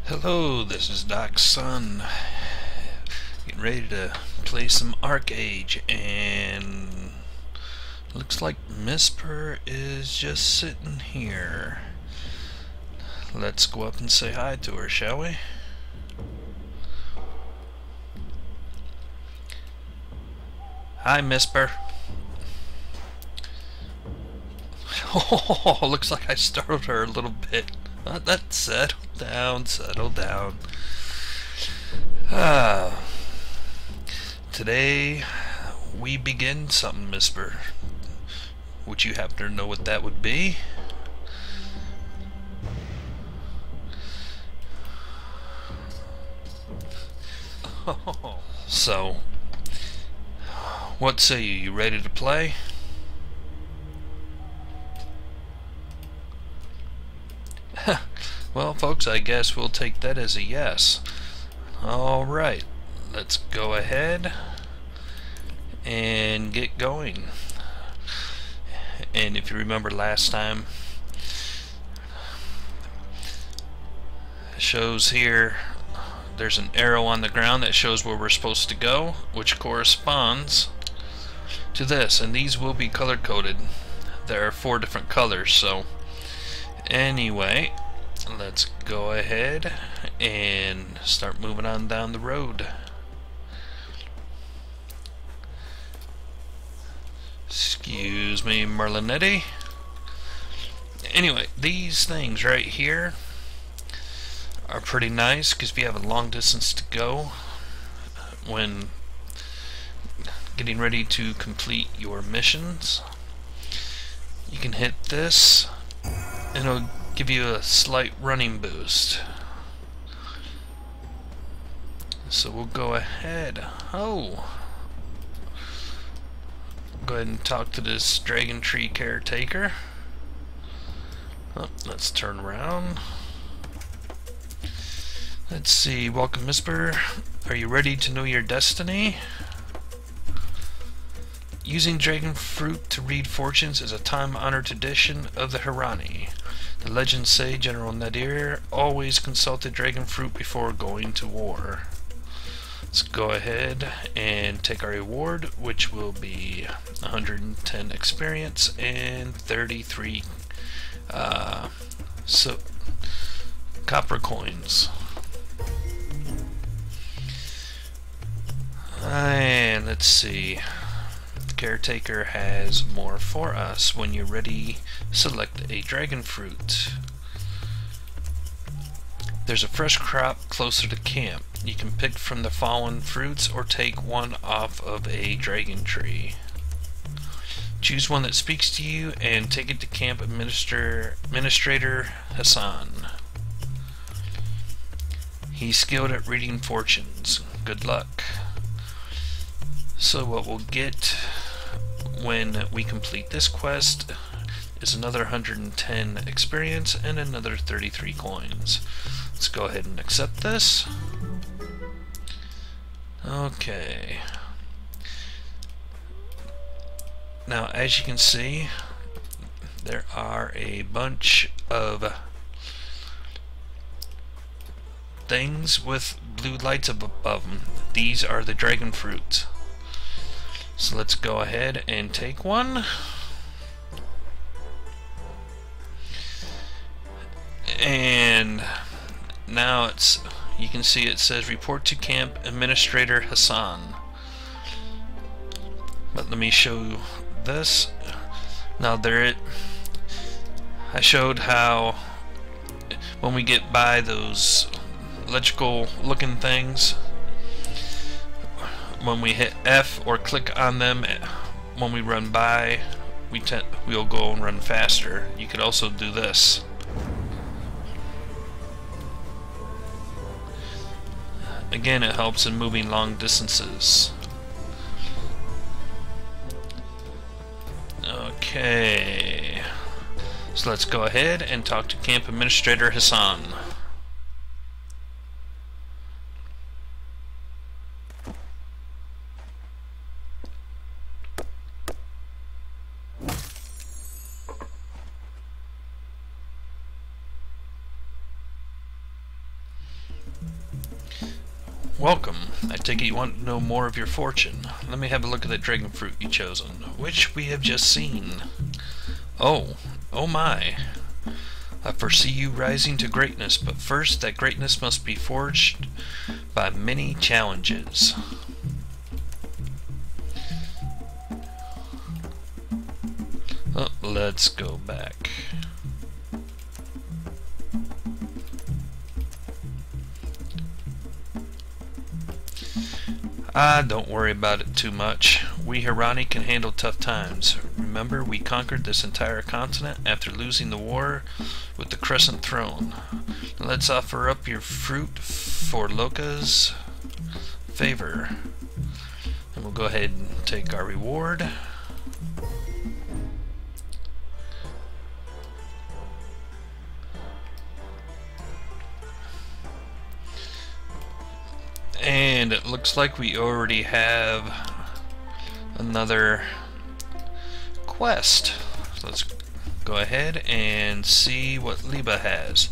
Hello, this is Doc's son. Getting ready to play some ArcheAge, and looks like Misper is just sitting here. Let's go up and say hi to her, shall we? Hi, Misper. Oh, looks like I startled her a little bit. Let's settle down, settle down. Today we begin something, Misper. Would you happen to know what that would be? So, what say you? You ready to play? Well, folks, I guess we'll take that as a yes. Alright, let's go ahead and get going. And if you remember last time, it shows here there's an arrow on the ground that shows where we're supposed to go, which corresponds to this, and these will be color coded. There are 4 different colors, so anyway, let's go ahead and start moving on down the road. Excuse me, Merlinetti. Anyway, these things right here are pretty nice because if you have a long distance to go when getting ready to complete your missions, you can hit this and it'll give you a slight running boost. So we'll go ahead. Go ahead and talk to this dragon tree caretaker. Let's turn around. Let's see. Welcome, Misper. Are you ready to know your destiny? Using dragon fruit to read fortunes is a time-honored tradition of the Hirani. The legends say General Nadir always consulted dragon fruit before going to war. Let's go ahead and take our reward, which will be 110 experience and 33 copper coins. And let's see. The caretaker has more for us. When you're ready, select a dragon fruit. There's a fresh crop closer to camp. You can pick from the fallen fruits or take one off of a dragon tree. Choose one that speaks to you and take it to Camp Administrator Hassan. He's skilled at reading fortunes. Good luck. So what we'll get when we complete this quest is another 110 experience and another 33 coins. Let's go ahead and accept this. Okay. Now, as you can see, there are a bunch of things with blue lights above them. These are the dragon fruits. So let's go ahead and take one. And now you can see it says report to Camp Administrator Hassan. But let me show you this. Now I showed how when we get by those electrical looking things, when we hit F or click on them when we run by, we'll go and run faster. You could also do this. Again, it helps in moving long distances. Okay, so let's go ahead and talk to Camp Administrator Hassan. Welcome. I take it you want to know more of your fortune. Let me have a look at that dragon fruit you've chosen, which we have just seen. Oh my. I foresee you rising to greatness, but first that greatness must be forged by many challenges. Oh, let's go back. Don't worry about it too much. We Hirani can handle tough times. Remember, we conquered this entire continent after losing the war with the Crescent Throne. Let's offer up your fruit for Loka's favor. And we'll go ahead and take our reward. And it looks like we already have another quest. So let's go ahead and see what Liba has.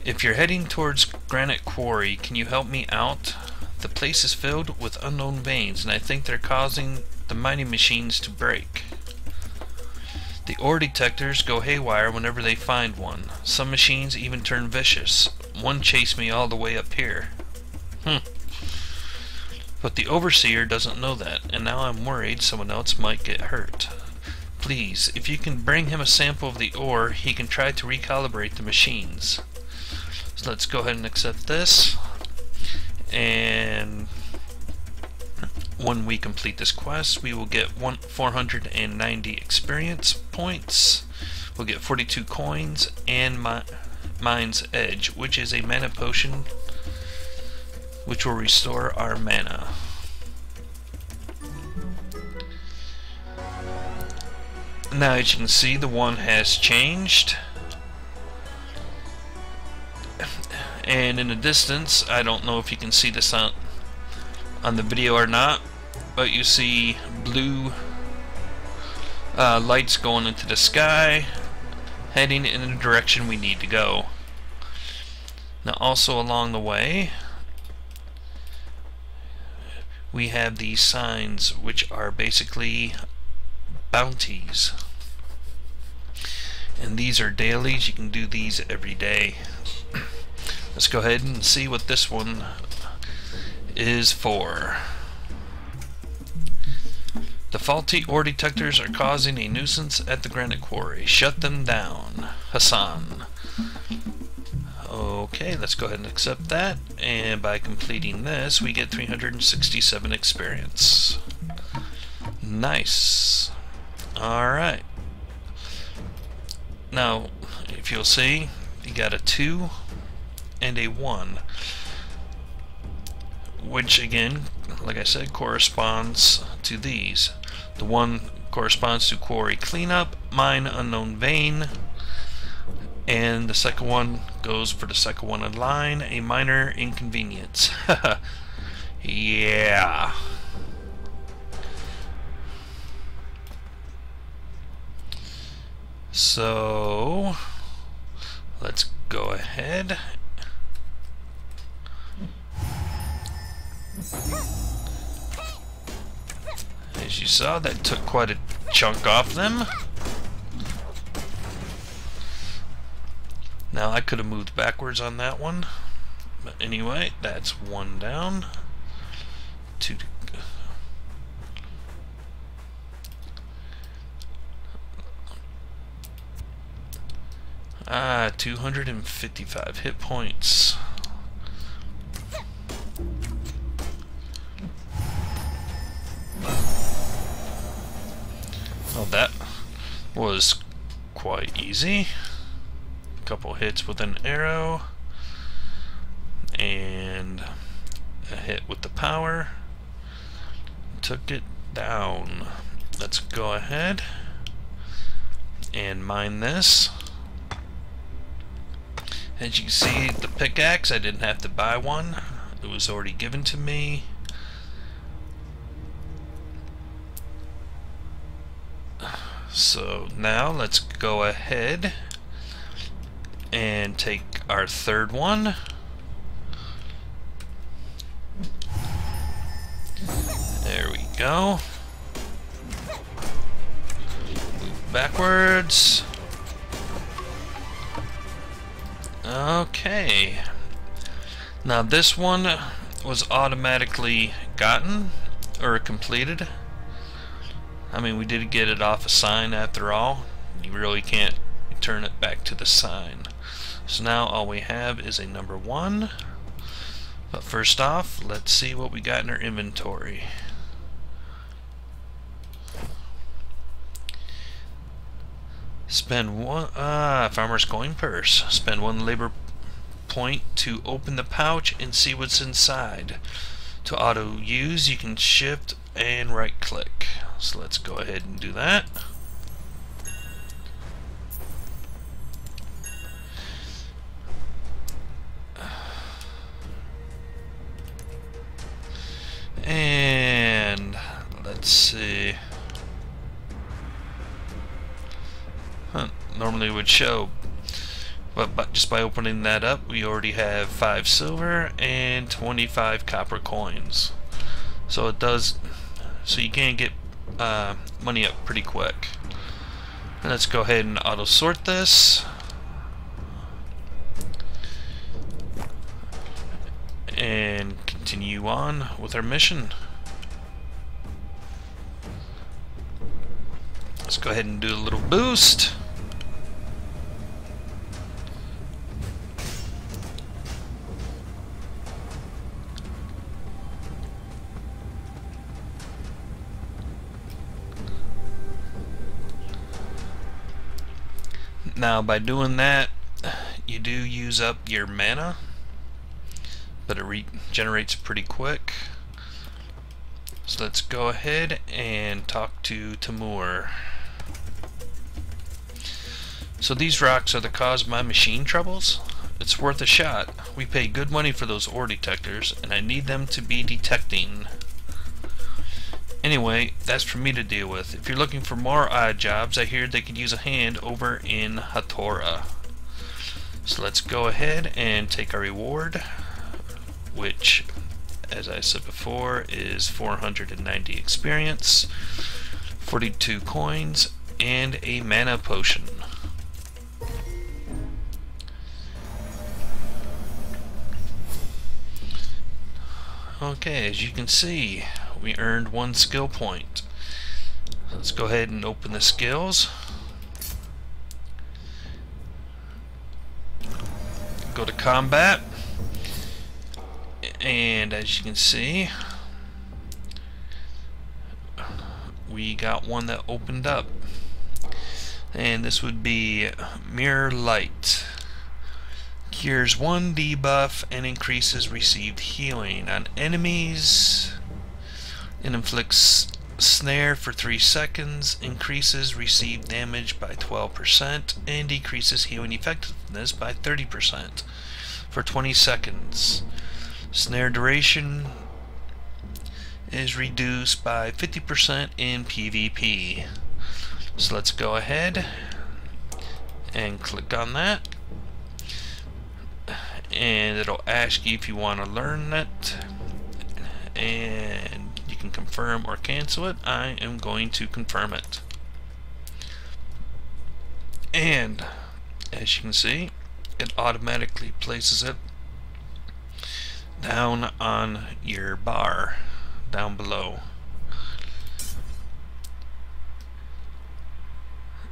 If you're heading towards Granite Quarry, can you help me out? The place is filled with unknown veins, and I think they're causing the mining machines to break. The ore detectors go haywire whenever they find one. Some machines even turn vicious. One chased me all the way up here. But the Overseer doesn't know that, and now I'm worried someone else might get hurt. Please, if you can bring him a sample of the ore, he can try to recalibrate the machines. So let's go ahead and accept this. And when we complete this quest, we will get 490 experience points. We'll get 42 coins and Mind's Edge, which is a mana potion which will restore our mana. Now, as you can see, the one has changed. And in the distance, I don't know if you can see this on the video or not, but you see blue lights going into the sky, heading in the direction we need to go. Now, also along the way, we have these signs, which are basically bounties. And these are dailies. You can do these every day. Let's go ahead and see what this one is for. The faulty ore detectors are causing a nuisance at the Granite Quarry. Shut them down. Hassan. Okay, let's go ahead and accept that, and by completing this we get 367 experience. Nice. Alright. Now, if you'll see, you got a 2 and a 1, which again, like I said, corresponds to these. The 1 corresponds to quarry cleanup, mine unknown vein, and the second one goes for the second one in line, a minor inconvenience. Yeah. So let's go ahead. As you saw, that took quite a chunk off them. Now, I could have moved backwards on that one, but anyway, that's 1 down. 2 to go. 255 hit points. Well, that was quite easy. Couple hits with an arrow and a hit with the power, took it down. Let's go ahead and mine this. As you can see, the pickaxe, I didn't have to buy one, it was already given to me. So now let's go ahead and take our third one. go. Backwards. Okay. Now this one was automatically gotten or completed. I mean, we did get it off a sign after all. You really can't turn it back to the sign. So now all we have is a number 1. But first off, let's see what we got in our inventory. Spend one farmer's coin purse. Spend 1 labor point to open the pouch and see what's inside. To auto use, you can shift and right click. So let's go ahead and do that. And let's see. Normally it would show, but just by opening that up, we already have 5 silver and 25 copper coins. So it does. So you can get money up pretty quick. And let's go ahead and auto sort this. And continue on with our mission. Let's go ahead and do a little boost. Now by doing that, you do use up your mana, but it regenerates pretty quick. So let's go ahead and talk to Timur. So these rocks are the cause of my machine troubles. It's worth a shot. We pay good money for those ore detectors, and I need them to be detecting. Anyway, that's for me to deal with. If you're looking for more odd jobs, I hear they could use a hand over in Hatora. So let's go ahead and take our reward, which, as I said before, is 490 experience, 42 coins, and a mana potion. Okay, as you can see, we earned 1 skill point. Let's go ahead and open the skills. Go to combat. And as you can see, we got one that opened up. And this would be Mirror Light. Cures 1 debuff and increases received healing on enemies. It inflicts snare for 3 seconds, increases received damage by 12%, and decreases healing effectiveness by 30% for 20 seconds. Snare duration is reduced by 50% in PvP. So let's go ahead and click on that. And it'll ask you if you want to learn it, and you can confirm or cancel it. I am going to confirm it. And as you can see, it automatically places it down on your bar down below.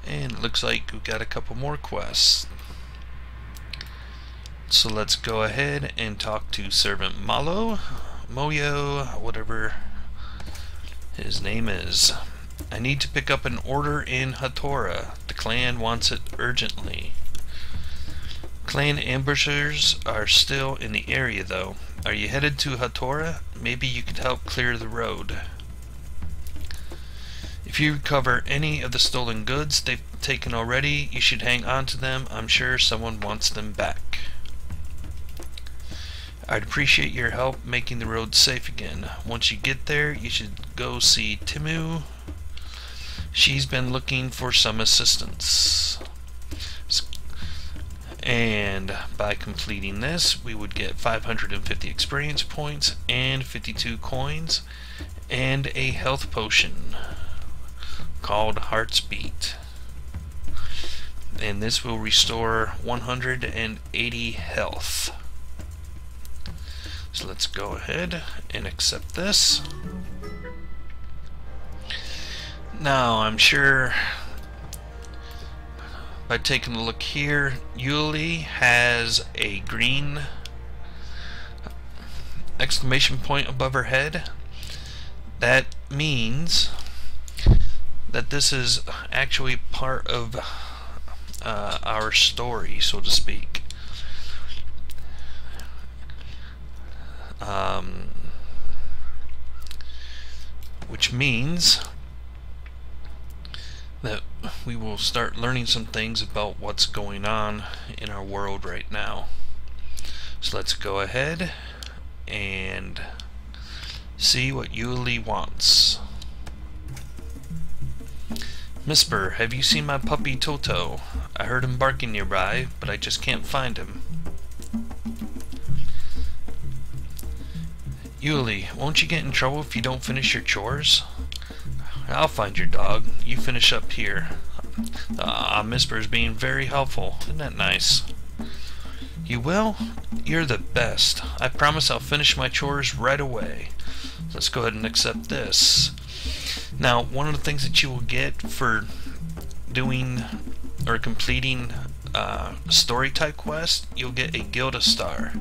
And it looks like we've got a couple more quests. So let's go ahead and talk to Servant Moyo, whatever his name is. I need to pick up an order in Hatora. The clan wants it urgently. Clan ambushers are still in the area though. Are you headed to Hatora? Maybe you could help clear the road. If you recover any of the stolen goods they've taken already, you should hang on to them. I'm sure someone wants them back. I'd appreciate your help making the road safe again. Once you get there, you should go see Timu. She's been looking for some assistance. And by completing this, we would get 550 experience points and 52 coins. and a health potion called Heart's Beat. And this will restore 180 health. So let's go ahead and accept this. Now I'm sure by taking a look here, Yuli has a green exclamation point above her head. That means that this is actually part of our story, so to speak. Which means that we will start learning some things about what's going on in our world right now. So let's go ahead and see what Yuli wants. Misper, have you seen my puppy Toto? I heard him barking nearby, but I just can't find him. Yuli, won't you get in trouble if you don't finish your chores? I'll find your dog. You finish up here. Misper's being very helpful. Isn't that nice? You will? You're the best. I promise I'll finish my chores right away. Let's go ahead and accept this. Now, one of the things that you will get for doing or completing story type quest, you'll get a Gilda Star.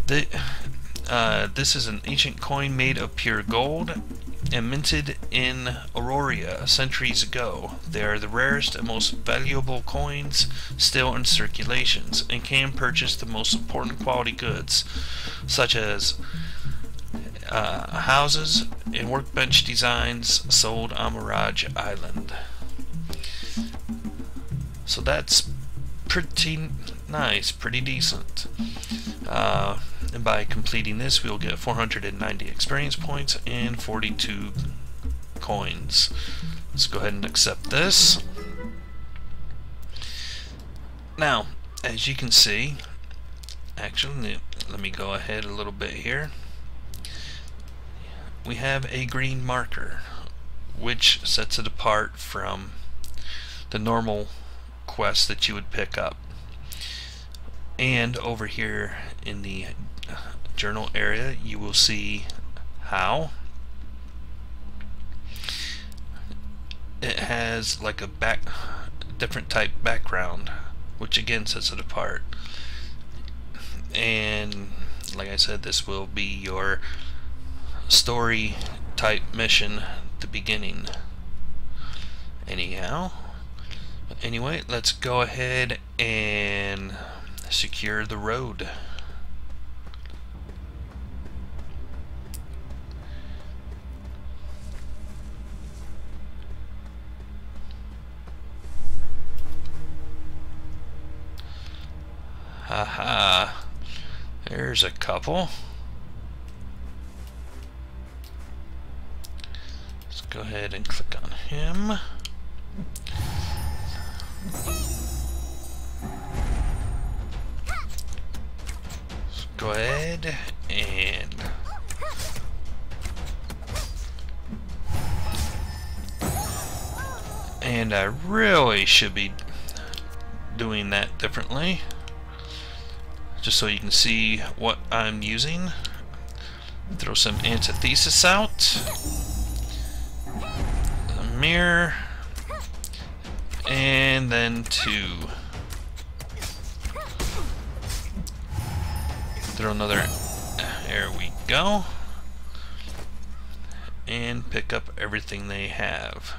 This is an ancient coin made of pure gold and minted in Auroria centuries ago. They are the rarest and most valuable coins still in circulations and can purchase the most important quality goods such as houses and workbench designs sold on Mirage Island. So that's pretty nice, pretty decent. And by completing this, we'll get 490 experience points and 42 coins. Let's go ahead and accept this. Now, as you can see, actually, let me go ahead a little bit here. We have a green marker, which sets it apart from the normal quest that you would pick up. And over here in the journal area, you will see how it has like a different type background, which again sets it apart. And like I said, this will be your story type mission at the beginning. Anyway, let's go ahead and secure the road. Haha, there's a couple. Let's go ahead and click on him. Let's go ahead and I really should be doing that differently, just so you can see what I'm using. Throw some antithesis out, a mirror, and then 2. Throw another, there we go, and pick up everything they have.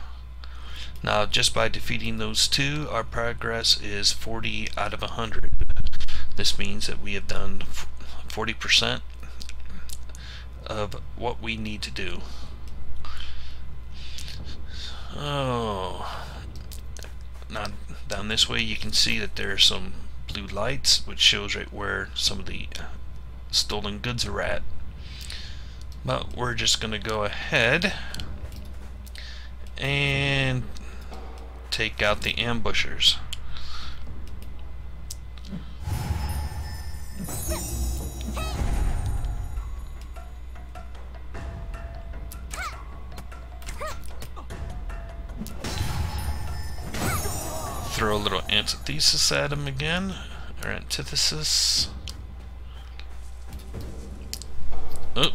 Now, just by defeating those 2, our progress is 40 out of 100. This means that we have done 40% of what we need to do. Oh, now down this way you can see that there are some blue lights, which shows right where some of the stolen goods are at. But we're just going to go ahead and take out the ambushers. Throw a little antithesis at him again, or antithesis. Oh.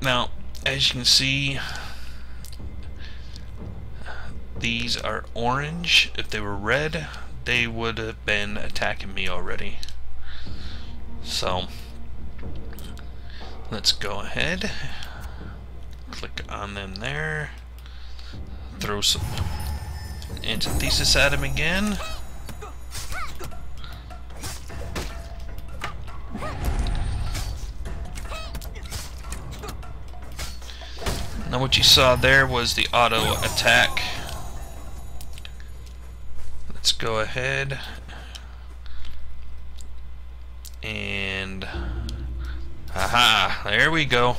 Now, as you can see, these are orange. If they were red, they would have been attacking me already. So, let's go ahead. Click on them there. Throw some antithesis at him again. Now what you saw there was the auto attack. Let's go ahead and haha, there we go.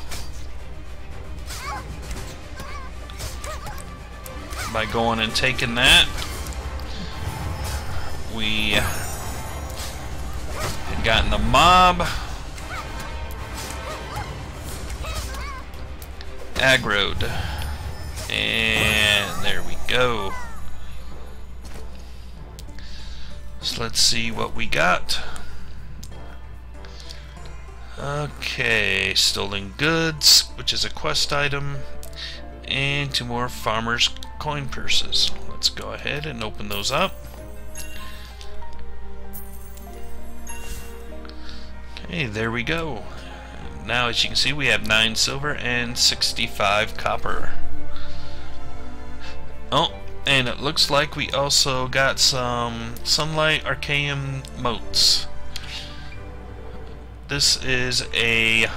By going and taking that, we had gotten the mob aggroed, and there we go. So let's see what we got. Okay, stolen goods, which is a quest item, and 2 more farmers' coin purses. Let's go ahead and open those up. Okay, there we go. Now, as you can see, we have 9 silver and 65 copper. Oh, and it looks like we also got some Sunlight Arcanum motes. This is a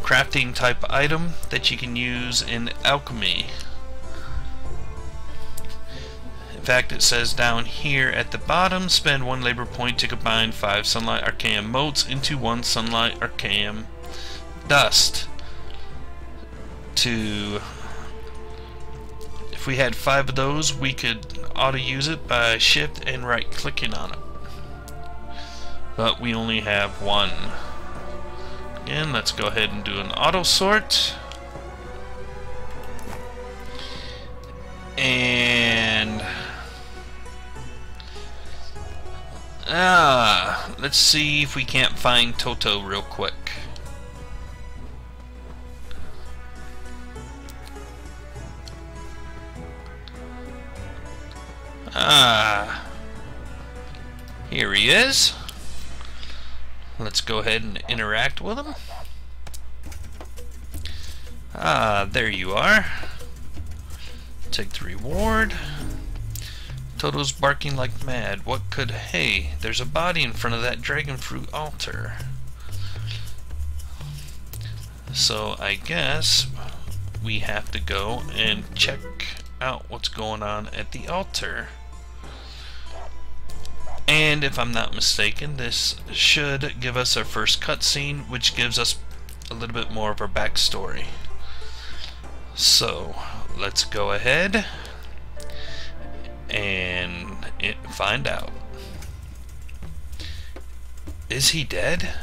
crafting type item that you can use in alchemy. In fact, it says down here at the bottom, spend 1 labor point to combine 5 Sunlight Arcanum motes into 1 Sunlight Arcanum dust. If we had 5 of those, we could auto use it by shift and right clicking on it. But we only have 1. Again, let's go ahead and do an auto sort. And let's see if we can't find Toto real quick. Here he is. Let's go ahead and interact with him. There you are. Take the reward. Toto's barking like mad. What could... Hey, there's a body in front of that dragon fruit altar. So I guess we have to go and check out what's going on at the altar. And if I'm not mistaken, this should give us our first cutscene, which gives us a little bit more of our backstory. So let's go ahead and find out. Is he dead?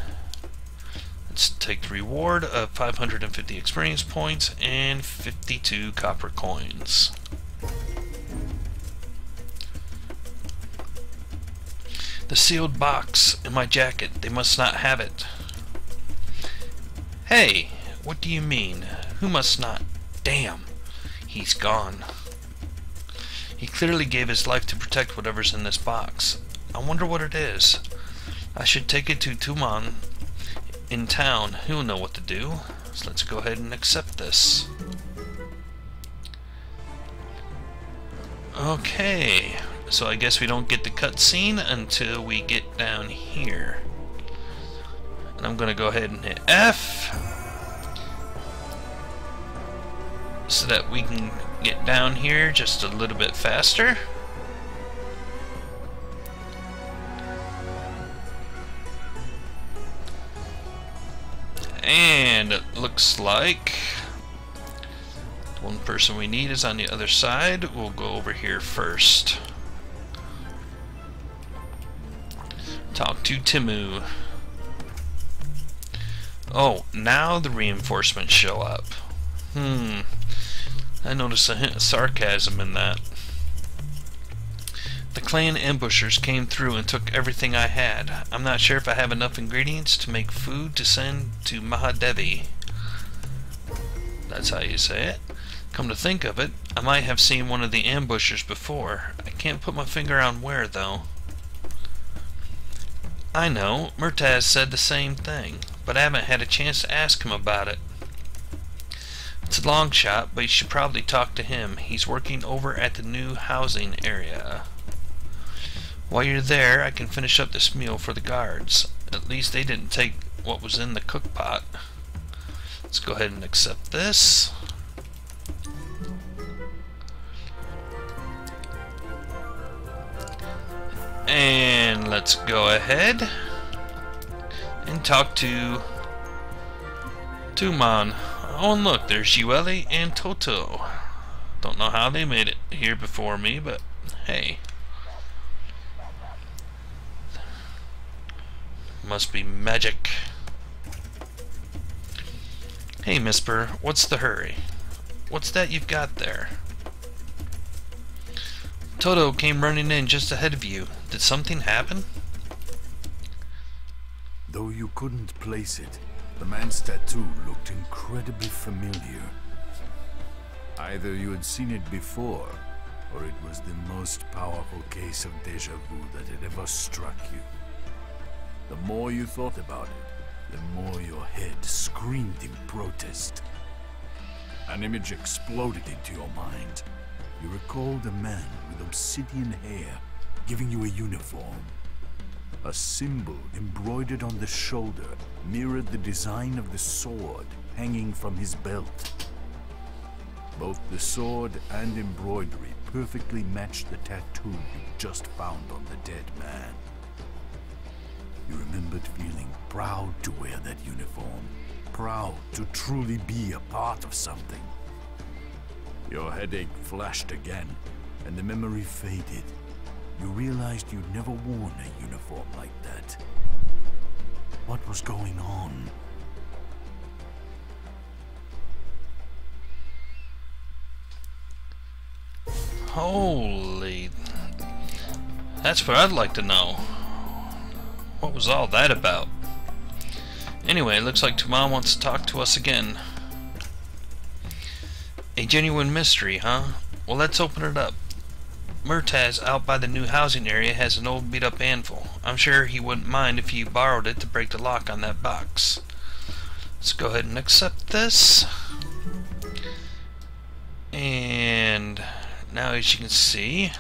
Let's take the reward of 550 experience points and 52 copper coins. The sealed box in my jacket. They must not have it. Hey, what do you mean? Who must not? Damn, he's gone. He clearly gave his life to protect whatever's in this box. I wonder what it is. I should take it to Tuman in town. He'll know what to do. So let's go ahead and accept this. Okay, so I guess we don't get the cutscene until we get down here. And I'm gonna go ahead and hit F so that we can get down here just a little bit faster. And it looks like the one person we need is on the other side. We'll go over here first. Talk to Timu. Oh, now the reinforcements show up. I noticed a hint of sarcasm in that. The clan ambushers came through and took everything I had. I'm not sure if I have enough ingredients to make food to send to Mahadevi. That's how you say it. Come to think of it, I might have seen one of the ambushers before. I can't put my finger on where, though. I know, Murtaz said the same thing, but I haven't had a chance to ask him about it. It's a long shot, but you should probably talk to him. He's working over at the new housing area. While you're there, I can finish up this meal for the guards. At least they didn't take what was in the cook pot. Let's go ahead and accept this. And let's go ahead and talk to Tuman. Oh, and look, there's Yueli and Toto. Don't know how they made it here before me, but hey. Must be magic. Hey, Misper, what's the hurry? What's that you've got there? Toto came running in just ahead of you. Did something happen? Though you couldn't place it, the man's tattoo looked incredibly familiar. Either you had seen it before, or it was the most powerful case of deja vu that had ever struck you. The more you thought about it, the more your head screamed in protest. An image exploded into your mind. You recalled a man with obsidian hair giving you a uniform. A symbol embroidered on the shoulder mirrored the design of the sword hanging from his belt. Both the sword and embroidery perfectly matched the tattoo you just found on the dead man. You remembered feeling proud to wear that uniform, proud to truly be a part of something. Your headache flashed again, and the memory faded. You realized you'd never worn a uniform like that. What was going on? Holy... That's what I'd like to know. What was all that about? Anyway, looks like Tuman wants to talk to us again. A genuine mystery, huh? Well, let's open it up. Murtaz out by the new housing area has an old beat-up anvil. I'm sure he wouldn't mind if you borrowed it to break the lock on that box. Let's go ahead and accept this. And now, as you can see,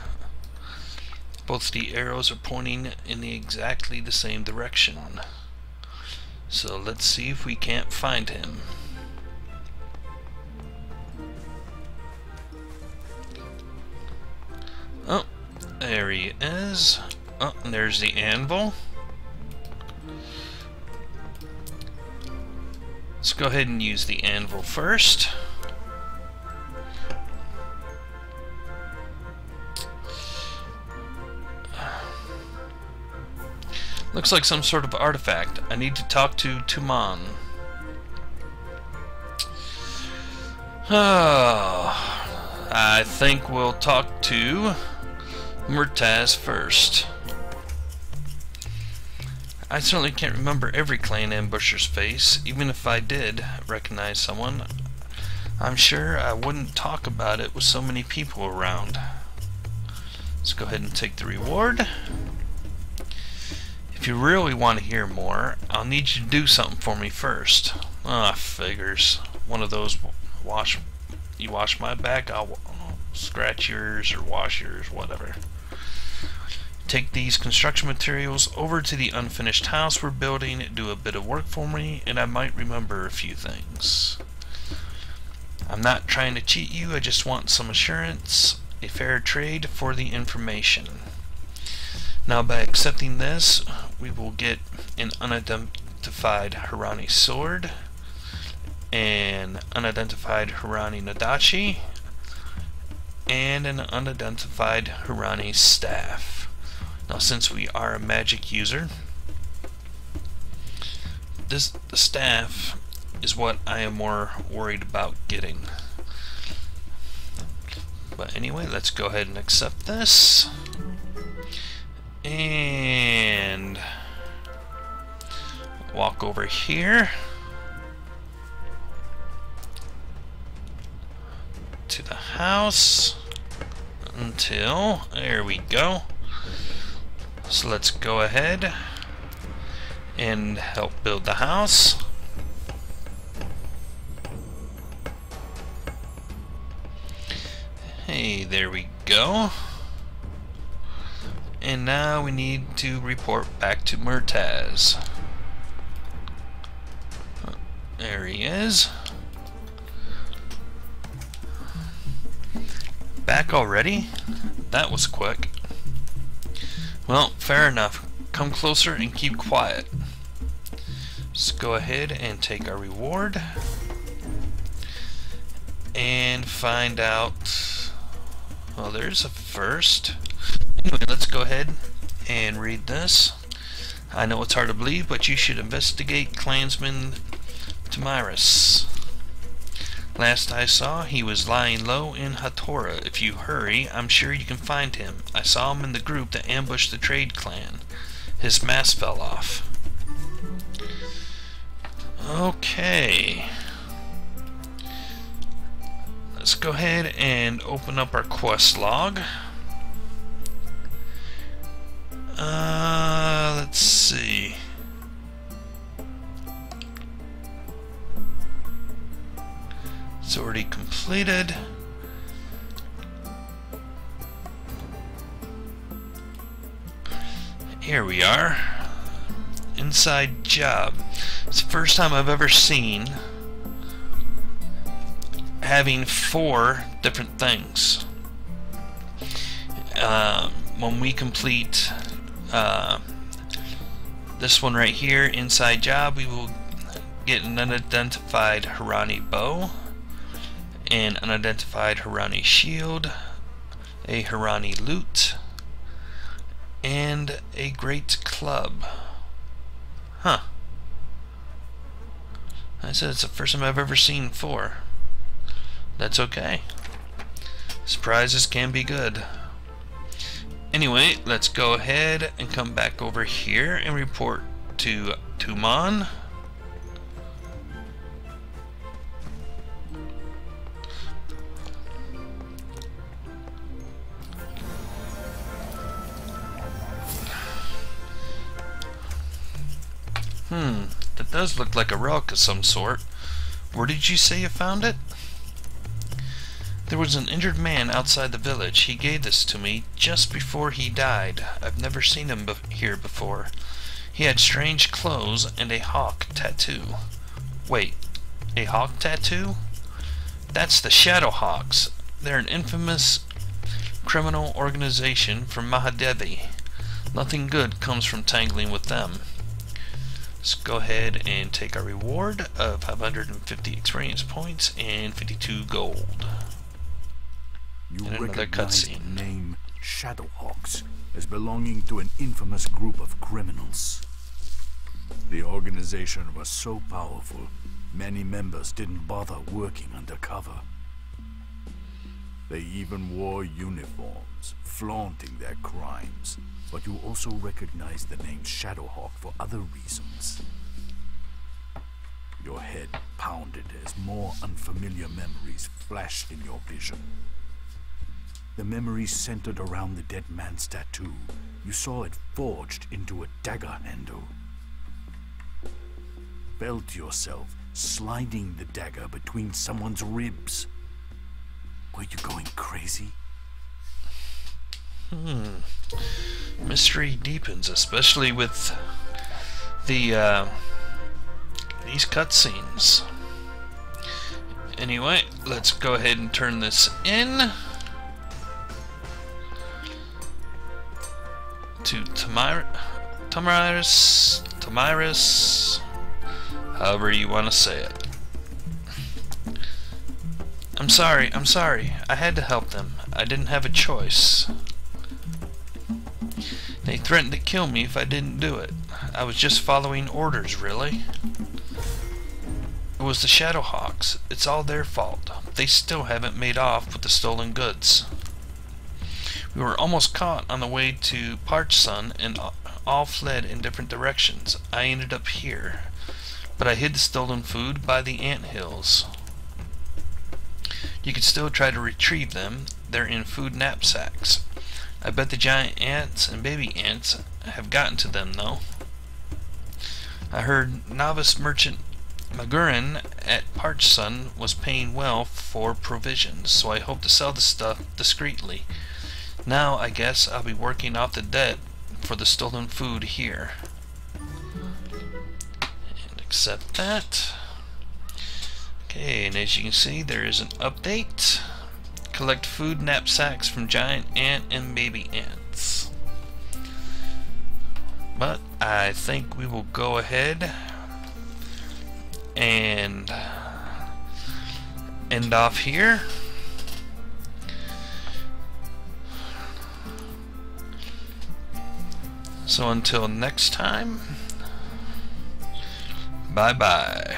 both the arrows are pointing in exactly the same direction. So let's see if we can't find him. Oh, there he is. Oh, and there's the anvil. Let's go ahead and use the anvil first. Looks like some sort of artifact. I need to talk to Tuman. Oh, I think we'll talk to Murtaz first. I certainly can't remember every clan ambusher's face. Even if I did recognize someone, I'm sure I wouldn't talk about it with so many people around. Let's go ahead and take the reward. If you really want to hear more, I'll need you to do something for me first. Ah, figures. One of those you wash my back, I'll scratch yours or wash yours, whatever. Take these construction materials over to the unfinished house we're building, do a bit of work for me, and I might remember a few things. I'm not trying to cheat you, I just want some assurance, a fair trade for the information. Now, by accepting this, we will get an unidentified Harani sword, an unidentified Harani Nadachi, and an unidentified Harani staff. Now, since we are a magic user, the staff is what I am more worried about getting. But anyway, let's go ahead and accept this. And walk over here to the house until, there we go. So let's go ahead and help build the house. Hey, there we go. And now we need to report back to Murtaz. There he is. Back already? That was quick. Well, fair enough. Come closer and keep quiet. Let's go ahead and take our reward and find out. Well, there's a first. Anyway, let's go ahead and read this. I know it's hard to believe, but you should investigate clansman Tamiris. Last I saw, he was lying low in Hatora. If you hurry, I'm sure you can find him. I saw him in the group that ambushed the trade clan. His mask fell off. Okay. Let's go ahead and open up our quest log. Let's see. It's already completed. Here we are. Inside job. It's the first time I've ever seen having 4 different things. When we complete this one right here, inside job, we will get an unidentified Harani bow, an unidentified Harani shield, a Harani lute, and a great club. Huh. I said it's the first time I've ever seen 4. That's okay. Surprises can be good. Anyway, let's go ahead and come back over here and report to Tuman. That does look like a relic of some sort. Where did you say you found it? There was an injured man outside the village. He gave this to me just before he died. I've never seen him here before. He had strange clothes and a hawk tattoo. Wait, a hawk tattoo? That's the Shadow Hawks. They're an infamous criminal organization from Mahadevi. Nothing good comes from tangling with them. Let's go ahead and take our reward of 550 experience points and 52 gold. You and another recognize the cutscene. name Shadowhawks as belonging to an infamous group of criminals. The organization was so powerful, many members didn't bother working undercover. They even wore uniforms, flaunting their crimes. But you also recognize the name Shadowhawk for other reasons. Your head pounded as more unfamiliar memories flashed in your vision. The memories centered around the dead man's tattoo. You saw it forged into a dagger handle. Felt yourself sliding the dagger between someone's ribs. Were you going crazy? Mystery deepens, especially with the these cutscenes. Anyway, let's go ahead and turn this in to Tamiris, however you want to say it. I'm sorry, I had to help them. I didn't have a choice. They threatened to kill me if I didn't do it. I was just following orders, really. It was the Shadowhawks. It's all their fault. They still haven't made off with the stolen goods. We were almost caught on the way to Parched Sun and all fled in different directions. I ended up here, but I hid the stolen food by the ant hills. You could still try to retrieve them. They're in food knapsacks. I bet the giant ants and baby ants have gotten to them, though. I heard novice merchant Magurin at Parched Sun was paying well for provisions, so I hope to sell the stuff discreetly. Now I guess I'll be working off the debt for the stolen food here. And accept that. Okay, and as you can see, there is an update. Collect food knapsacks from giant ant and baby ants. But I think we will go ahead and end off here. So until next time, bye bye.